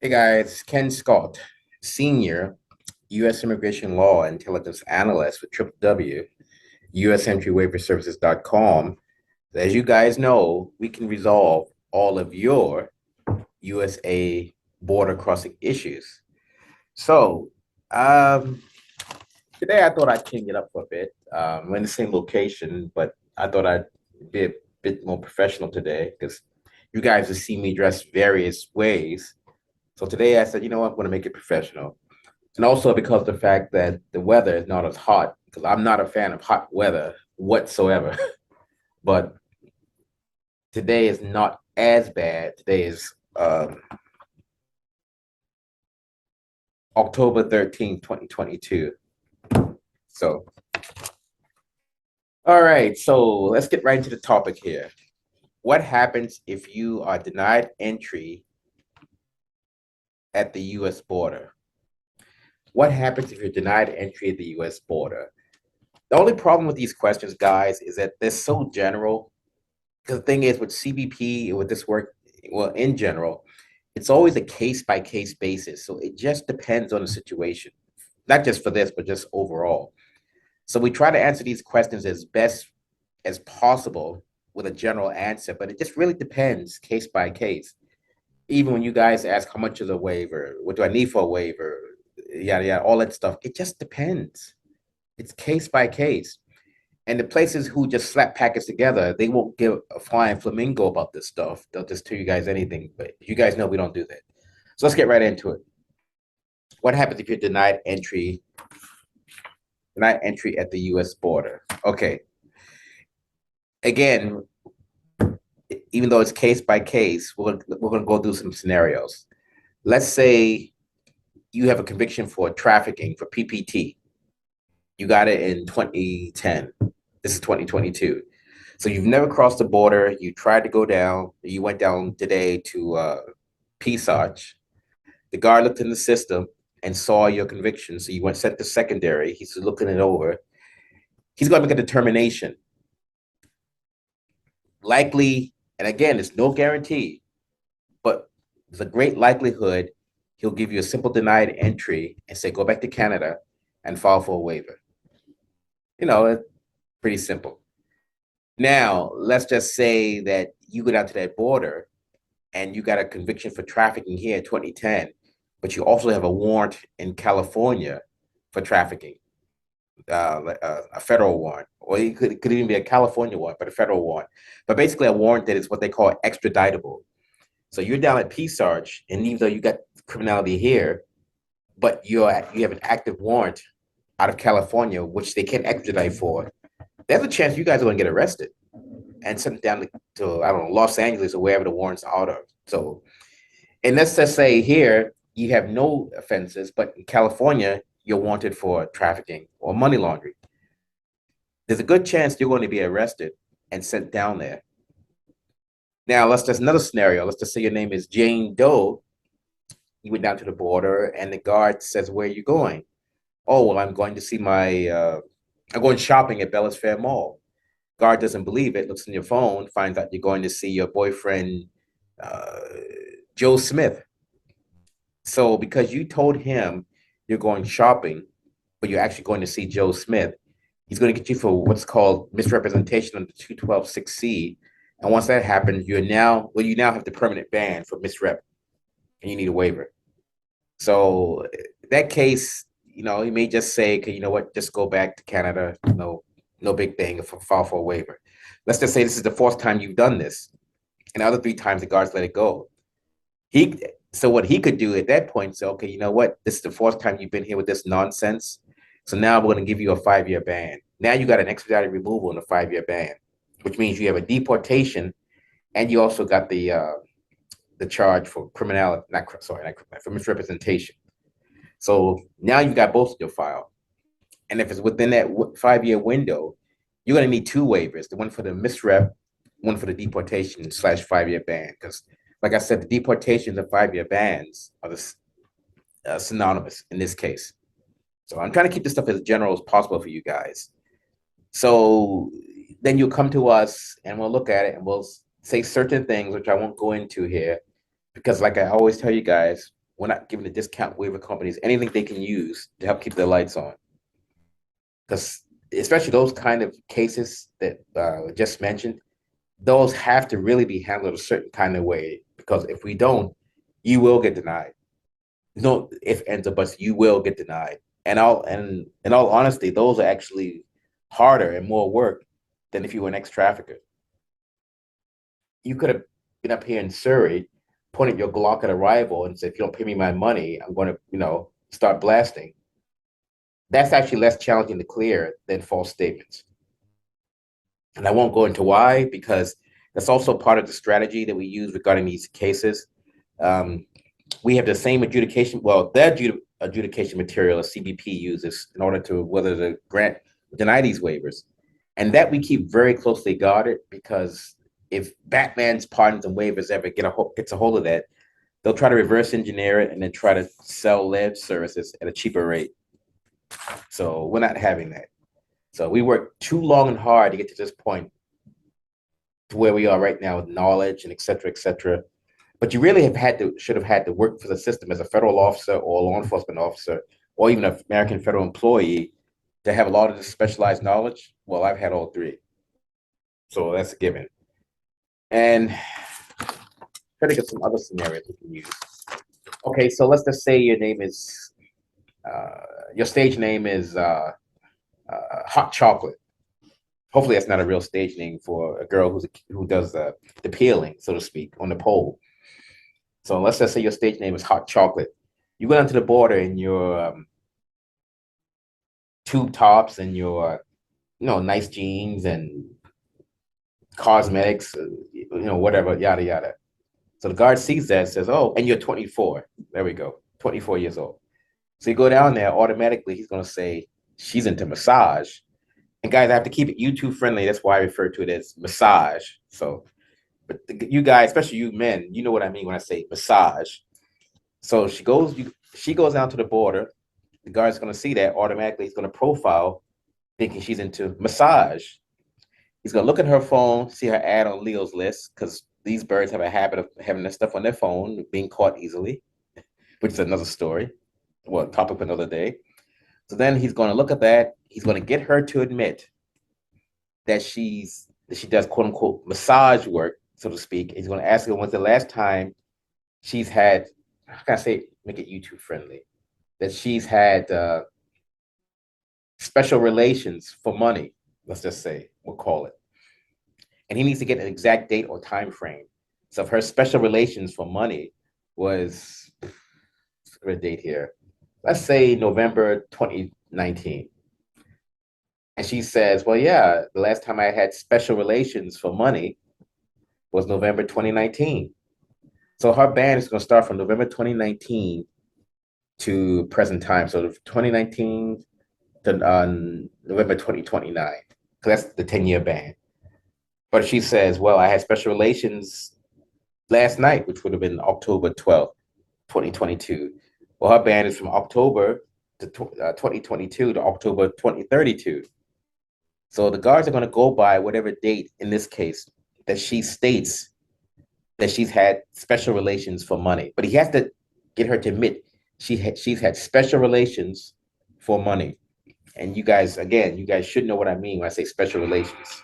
Hey guys, Ken Scott, Senior U.S. Immigration Law Intelligence Analyst with W USEntryWaiverServices.com. As you guys know, we can resolve all of your USA border crossing issues. So, um, today I thought I'd change it up for a bit. We're in the same location, but I thought I'd be a bit more professional today because you guys have seen me dressed various ways. So today I said, you know what, I'm going to make it professional. And also because of the fact that the weather is not as hot, because I'm not a fan of hot weather whatsoever. But today is not as bad. Today is October 13th, 2022. So, all right. So let's get right into the topic here. What happens if you are denied entry at the US border? What happens if you're denied entry at the US border? The only problem with these questions, guys, is that they're so general. Because the thing is, with CBP, with this work, well, in general, it's always a case by case basis. So it just depends on the situation, not just for this, but just overall. So we try to answer these questions as best as possible with a general answer, but it just really depends case by case. Even when you guys ask how much is a waiver, what do I need for a waiver, yada yada, all that stuff, it just depends. It's case by case. And the places who just slap packets together, they won't give a flying flamingo about this stuff. They'll just tell you guys anything. But you guys know we don't do that. So let's get right into it. What happens if you're denied entry at the US border? Okay. Again, even though it's case by case, we're gonna go through some scenarios. Let's say you have a conviction for trafficking for PPT. You got it in 2010. This is 2022. So you've never crossed the border. You tried to go down. You went down today to Arch. The guard looked in the system and saw your conviction. So you went sent to secondary. He's looking it over. He's going to make a determination. Likely, and again, it's no guarantee, but there's a great likelihood he'll give you a simple denied entry and say, go back to Canada and file for a waiver. It's pretty simple. Now, let's just say that you go down to that border and you got a conviction for trafficking here in 2010, but you also have a warrant in California for trafficking, a federal warrant, or it could even be a California warrant, but a federal warrant. But basically, a warrant that is what they call extraditable. So you're down at Arch, and even though you got criminality here, but you have an active warrant out of California, which they can't extradite for, there's a chance you guys are going to get arrested and sent down to I don't know, Los Angeles or wherever the warrants are out of. So, and let's just say here you have no offenses, but in California you're wanted for trafficking or money laundering. There's a good chance you're going to be arrested and sent down there. Now, let's just another scenario. Let's just say your name is Jane Doe. You went down to the border, and the guard says, "Where are you going?" Oh, well, I'm going to see I'm going shopping at Bellis Fair Mall. Guard doesn't believe it, looks in your phone, finds out you're going to see your boyfriend, uh, Joe Smith. So because you told him you're going shopping, but you're actually going to see Joe Smith, he's going to get you for what's called misrepresentation under 212(6)(c). And once that happens, you now have the permanent ban for misrep, and you need a waiver. So that case, he may just say, okay, you know what, just go back to Canada. No big thing. File for a waiver. Let's just say this is the fourth time you've done this, and the other three times the guards let it go. So what he could do at that point is say, okay, you know what, this is the fourth time you've been here with this nonsense. So now we're going to give you a 5-year ban. Now you got an expedited removal and a 5-year ban, which means you have a deportation, and you also got the charge for criminality, not for misrepresentation. So now you've got both in your file. And if it's within that 5-year window, you're going to need two waivers, the one for the misrep, one for the deportation / 5-year ban. Because, like I said, the deportations and 5-year bans are synonymous in this case. So I'm trying to keep this stuff as general as possible for you guys. So then you'll come to us and we'll look at it and we'll say certain things, which I won't go into here. Because like I always tell you guys, we're not giving the discount waiver companies anything they can use to help keep their lights on. Because especially those kind of cases that just mentioned, those have to really be handled a certain kind of way. Because if we don't, you will get denied. No if ends or buts, you will get denied. And in all honesty, those are actually harder and more work than if you were an ex-trafficker. You could have been up here in Surrey, pointed your Glock at a rival and said, if you don't pay me my money, I'm going to, start blasting. That's actually less challenging to clear than false statements. And I won't go into why, because that's also part of the strategy that we use regarding these cases. Um, we have the same adjudication, well, the adjudication material a CBP uses in order to whether to deny these waivers. And that we keep very closely guarded, because if Batman's Pardons and Waivers ever gets a hold of that, they'll try to reverse engineer it and then try to sell lead services at a cheaper rate. So we're not having that. So we worked too long and hard to get to this point, to where we are right now with knowledge and et cetera, et cetera. But you really should have had to work for the system as a federal officer or a law enforcement officer, or even an American federal employee, to have a lot of this specialized knowledge. Well, I've had all three. So that's a given. And try to get some other scenarios we can use. Okay, so let's just say your name is, your stage name is Hot Chocolate. Hopefully that's not a real stage name for a girl who does the peeling, so to speak, on the pole. So let's just say your stage name is Hot Chocolate. You go down to the border in your tube tops and your, nice jeans and cosmetics, whatever, yada, yada. So the guard sees that and says, oh, and you're 24. There we go, 24 years old. So you go down there, automatically he's going to say, she's into massage. And guys, I have to keep it YouTube friendly. That's why I refer to it as massage. So, but you guys, especially you men, you know what I mean when I say massage. So she goes down to the border. The guard's going to see that automatically. He's going to profile, thinking she's into massage. He's going to look at her phone, see her ad on Leo's list, because these birds have a habit of having their stuff on their phone, being caught easily, which is another story. Well, topic for another day. So then he's going to look at that. He's going to get her to admit that she does quote unquote massage work, so to speak. He's going to ask her when's the last time she's had, how can I say, make it YouTube friendly, that she's had special relations for money, let's just say, we'll call it. And he needs to get an exact date or time frame. So if her special relations for money was, a date here, let's say November 2019. And she says, well, yeah, the last time I had special relations for money was November 2019. So her ban is going to start from November 2019 to present time. So 2019 to November 2029, because that's the 10-year ban. But she says, well, I had special relations last night, which would have been October 12th, 2022. Well, her ban is from October to 2022 to October 2032. So the guards are going to go by whatever date, in this case, that she states that she's had special relations for money. But he has to get her to admit she's had special relations for money. And you guys, again, you guys should know what I mean when I say special relations.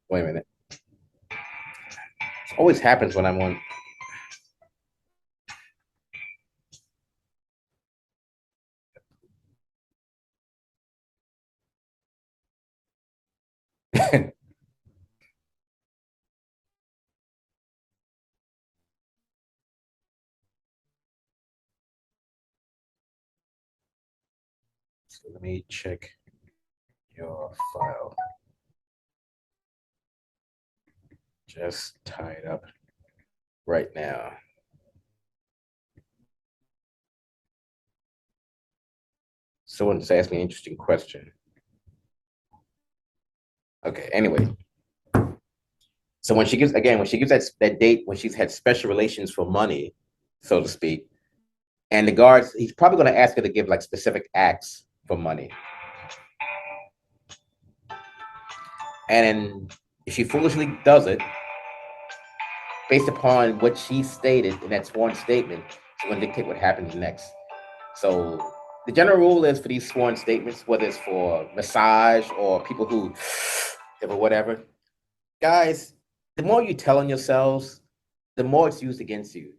Wait a minute. It always happens when I'm on. So let me check your file. Just tied up right now. Someone just asked me an interesting question. Okay, anyway. So when she gives that date when she's had special relations for money, so to speak, and the guards, he's probably going to ask her to give like specific acts for money. And if she foolishly does it, based upon what she stated in that sworn statement, it's going to dictate what happens next. So the general rule is for these sworn statements, whether it's for massage or people who, or whatever, guys, the more you tell on yourselves, the more it's used against you.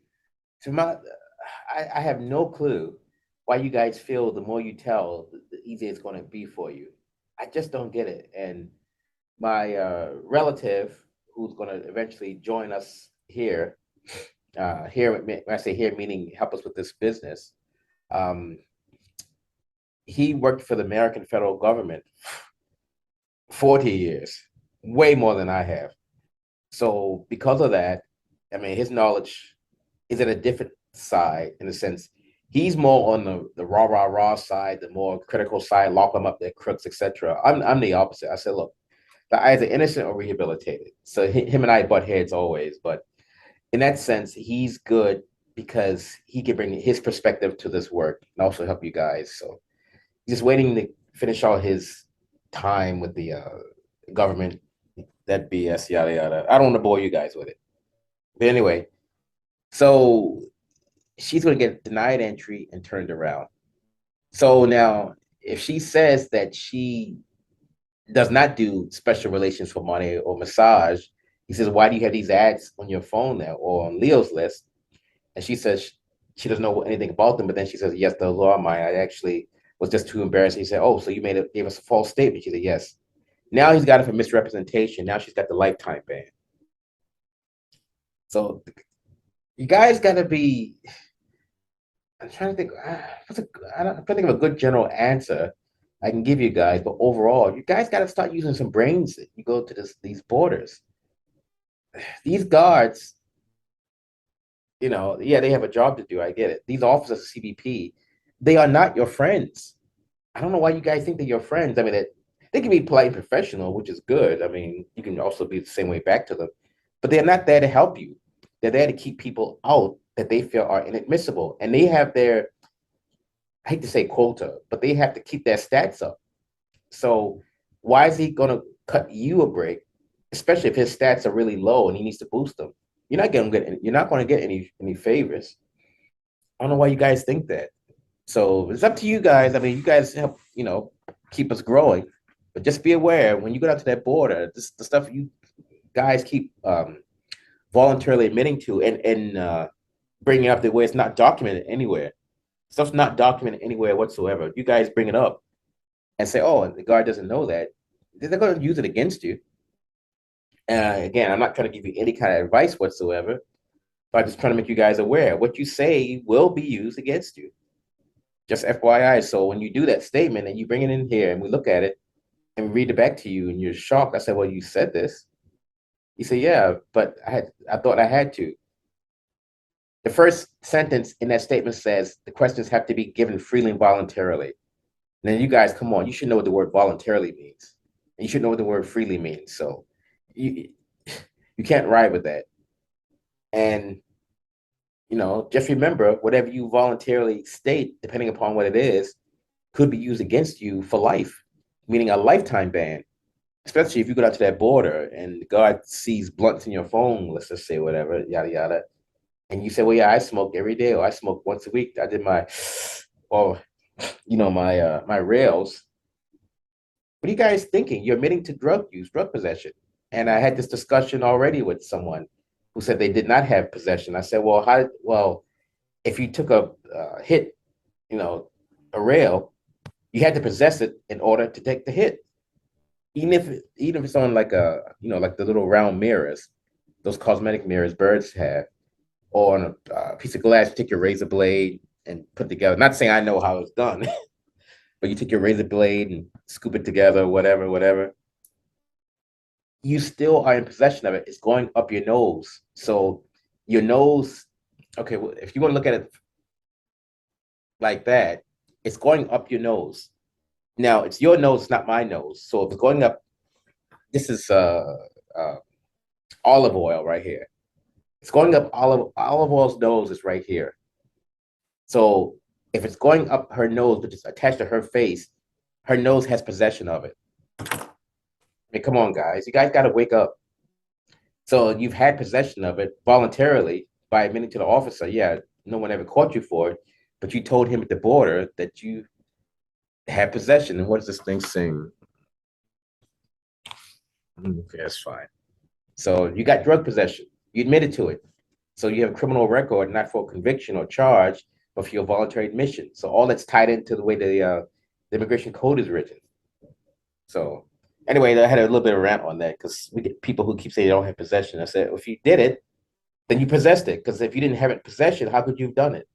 To my, I have no clue why you guys feel the more you tell, the easier it's going to be for you. I just don't get it. And my relative, who's going to eventually join us here, here when I say here, meaning help us with this business, um, he worked for the American federal government 40 years, way more than I have. So because of that, I mean, his knowledge is at a different side in a sense. He's more on the rah rah rah side, the more critical side, lock them up, their crooks, etc. I'm the opposite. I said, look, the either innocent or rehabilitated. So him and I butt heads always, but in that sense, he's good because he can bring his perspective to this work and also help you guys. So he's just waiting to finish all his time with the government, that BS, yada yada. I don't want to bore you guys with it. But anyway, so she's going to get denied entry and turned around. So now, if she says that she does not do special relations for money or massage, he says, why do you have these ads on your phone now or on Leo's list? And she says she doesn't know anything about them, but then she says, yes, those are mine. I actually was just too embarrassed. He said, oh, so you gave us a false statement. She said, yes. Now he's got it for misrepresentation. Now she's got the lifetime ban. So you guys got to be. I'm trying to think. I'm trying to think of a good general answer I can give you guys. But overall, you guys got to start using some brains. You go to these borders. These guards, yeah, they have a job to do. I get it. These officers of CBP, they are not your friends. I don't know why you guys think they're your friends. I mean, they can be polite and professional, which is good. I mean, you can also be the same way back to them, but they're not there to help you. They're there to keep people out that they feel are inadmissible, and they have their, I hate to say quota, but they have to keep their stats up. So why is he going to cut you a break, especially if his stats are really low and he needs to boost them? You're not going to get any favors. I don't know why you guys think that. So it's up to you guys. I mean, you guys help, keep us growing, but just be aware when you go out to that border, the stuff you guys keep voluntarily admitting to and bringing up the way it's not documented anywhere. Stuff's not documented anywhere whatsoever. You guys bring it up and say, oh, the guard doesn't know that. They're going to use it against you. Again, I'm not trying to give you any kind of advice whatsoever, but I'm just trying to make you guys aware. What you say will be used against you. Just FYI. So when you do that statement and you bring it in here and we look at it and we read it back to you and you're shocked, I said, well, you said this. You say, yeah, but I thought I had to. The first sentence in that statement says the questions have to be given freely and voluntarily. And then you guys, come on, you should know what the word voluntarily means. And you should know what the word freely means. So you can't ride with that. And just remember, whatever you voluntarily state, depending upon what it is, could be used against you for life, meaning a lifetime ban, especially if you go out to that border and the guard sees blunts in your phone, let's just say whatever, yada, yada. And you say, well, yeah, I smoke every day, or I smoke once a week. I did my rails. What are you guys thinking? You're admitting to drug use, drug possession. And I had this discussion already with someone who said they did not have possession. I said, well, if you took a hit, a rail, you had to possess it in order to take the hit. Even if it's on like like the little round mirrors, those cosmetic mirrors birds have, or on a piece of glass, you take your razor blade and put it together. Not saying I know how it's done, but you take your razor blade and scoop it together, whatever. You still are in possession of it. It's going up your nose. So your nose, okay, well, if you want to look at it like that, it's going up your nose. Now, it's your nose, it's not my nose. So if it's going up, this is olive oil right here. It's going up olive oil's nose is right here. So if it's going up her nose, but it's attached to her face, her nose has possession of it. I mean, come on, guys. You guys got to wake up. So you've had possession of it voluntarily by admitting to the officer, yeah, no one ever caught you for it, but you told him at the border that you had possession. And what does this thing saying? Okay, that's fine. So you got drug possession. You admitted to it. So you have a criminal record, not for conviction or charge, but for your voluntary admission. So all that's tied into the way the immigration code is written. So anyway, I had a little bit of a rant on that because we get people who keep saying they don't have possession. I said, well, if you did it, then you possessed it. Because if you didn't have it in possession, how could you have done it?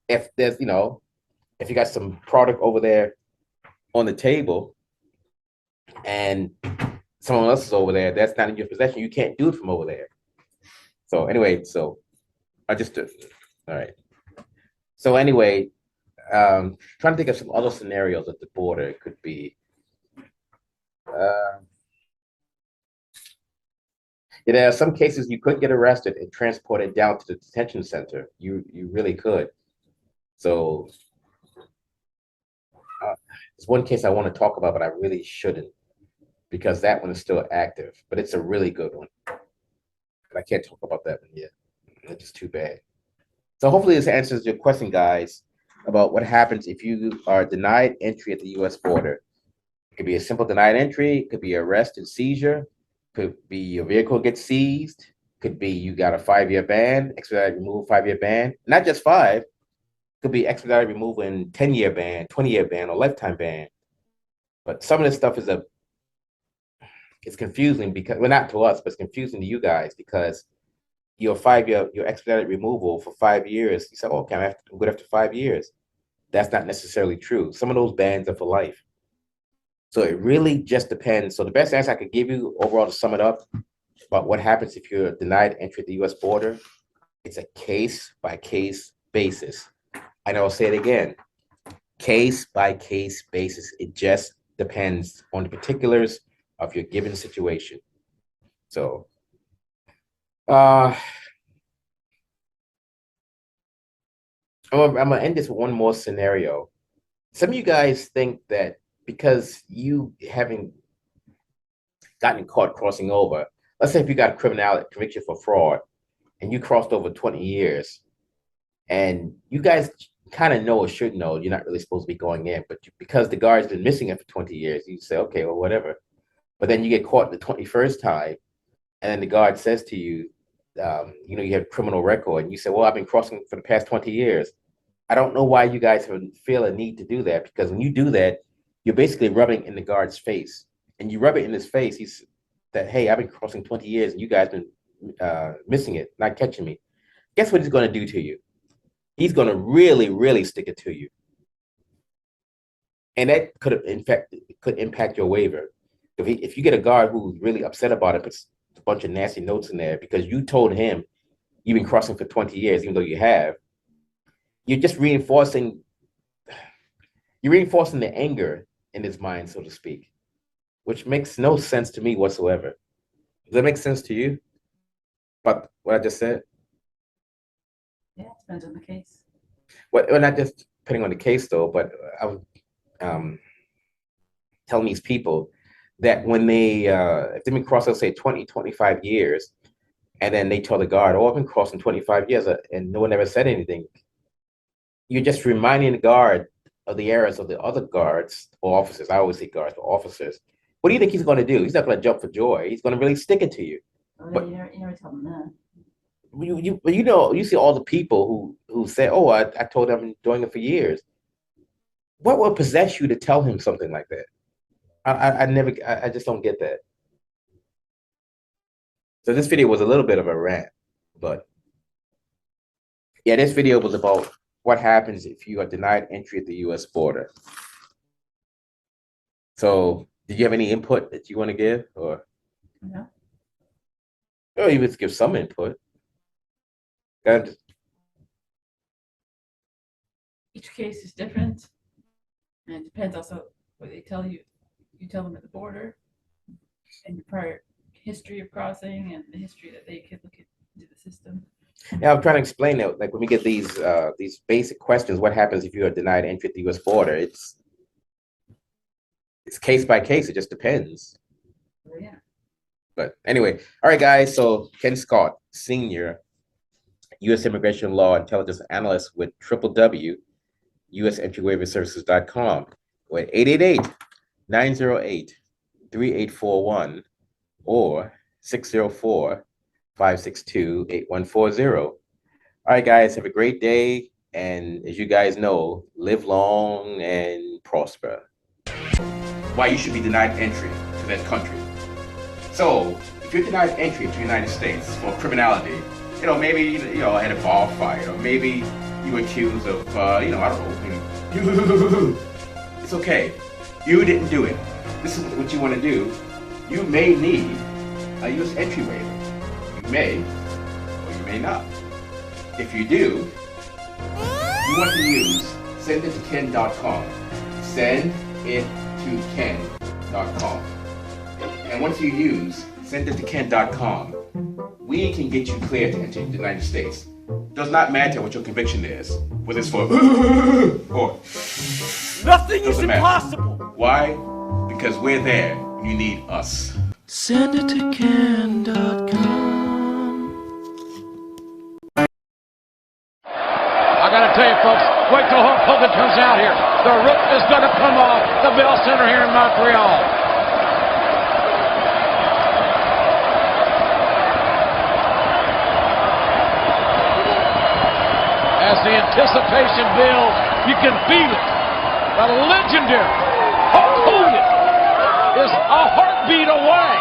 If there's, if you got some product over there on the table and someone else is over there, that's not in your possession. You can't do it from over there. So anyway, so I just all right. So anyway, trying to think of some other scenarios at the border. It could be uh, there are some cases you could get arrested and transported down to the detention center. You really could. So there's one case I want to talk about, but I really shouldn't because that one is still active. But it's a really good one. But I can't talk about that one yet. It's just too bad. So hopefully this answers your question, guys, about what happens if you are denied entry at the U.S. border. It could be a simple denied entry. It could be arrest and seizure. Could be your vehicle gets seized. Could be you got a 5-year ban, expedited removal 5-year ban. Not just 5. Could be expedited removal and 10-year ban, 20-year ban, or lifetime ban. But some of this stuff it's confusing because, well, not to us, but it's confusing to you guys because your 5-year, your expedited removal for 5 years, you say, oh, okay, I'm good after 5 years. That's not necessarily true. Some of those bans are for life. So it really just depends. So the best answer I could give you overall to sum it up about what happens if you're denied entry at the US border, it's a case by case basis. And I'll say it again, case by case basis. It just depends on the particulars of your given situation. So I'm gonna end this with one more scenario. Some of you guys think that because you haven't gotten caught crossing over, let's say if you got a criminal conviction for fraud and you crossed over 20 years, and you guys kind of know or should know you're not really supposed to be going in, but because the guard's been missing it for 20 years, you say, okay, well, whatever. But then you get caught the 21st time, and then the guard says to you, you have a criminal record, and you say, well, I've been crossing for the past 20 years. I don't know why you guys feel a need to do that, because when you do that, you're basically rubbing in the guard's face. And you rub it in his face, he's that, hey, I've been crossing 20 years, and you guys been missing it, not catching me. Guess what he's going to do to you? He's going to really, really stick it to you. And that could impact your waiver. If you get a guard who's really upset about it, puts a bunch of nasty notes in there because you told him you've been crossing for 20 years, even though you have, you're just reinforcing the anger in his mind, so to speak, which makes no sense to me whatsoever. Does that make sense to you? But what I just said? Yeah, it depends on the case. Well, not just depending on the case, though, but I was telling these people that when if they've been crossing, say, 20, 25 years, and then they tell the guard, oh, I've been crossing 25 years, and no one ever said anything, you're just reminding the guard of the errors of the other guards or officers. I always say guards, but officers. What do you think he's going to do? He's not going to jump for joy. He's going to really stick it to you. Oh, but you never tell them that. You see all the people who say, "Oh, I told him I've been doing it for years." What will possess you to tell him something like that? I just don't get that. So this video was a little bit of a rant, but yeah, this video was about what happens if you are denied entry at the U.S. border. So, did you have any input that you want to give, or? No. Or you would give some input. And Each case is different, and it depends also what they tell you. You tell them at the border, and your prior history of crossing, and the history that they could look into the system. Yeah, I'm trying to explain that. Like when we get these basic questions, what happens if you are denied entry at the U.S. border? It's case by case. It just depends. Oh, yeah. But anyway, all right, guys. So Ken Scott, Senior U.S. Immigration Law Intelligence Analyst with www.usentryWaiverServices.com with 888-908-3841 or 604-562-8140. All right, guys, have a great day. And as you guys know, live long and prosper. Why you should be denied entry to that country. So, if you're denied entry to the United States for criminality, maybe, had a bar fight, or maybe you were accused of, I don't know, it's okay. You didn't do it. This is what you want to do. You may need a U.S. entry waiver. You may, or you may not. If you do, you want to use sendittoken.com. Send it to ken.com. And once you use sendittoken.com, we can get you cleared to enter the United States. Does not matter what your conviction is, whether it's for or nothing is impossible. Why? Because we're there when you need us. Sendittoken.com. I gotta tell you, folks, wait till Hulk Hogan comes out here. The roof is gonna come off the Bell Center here in Montreal. As the anticipation builds, you can feel it. The legendary Hulk Hogan is a heartbeat away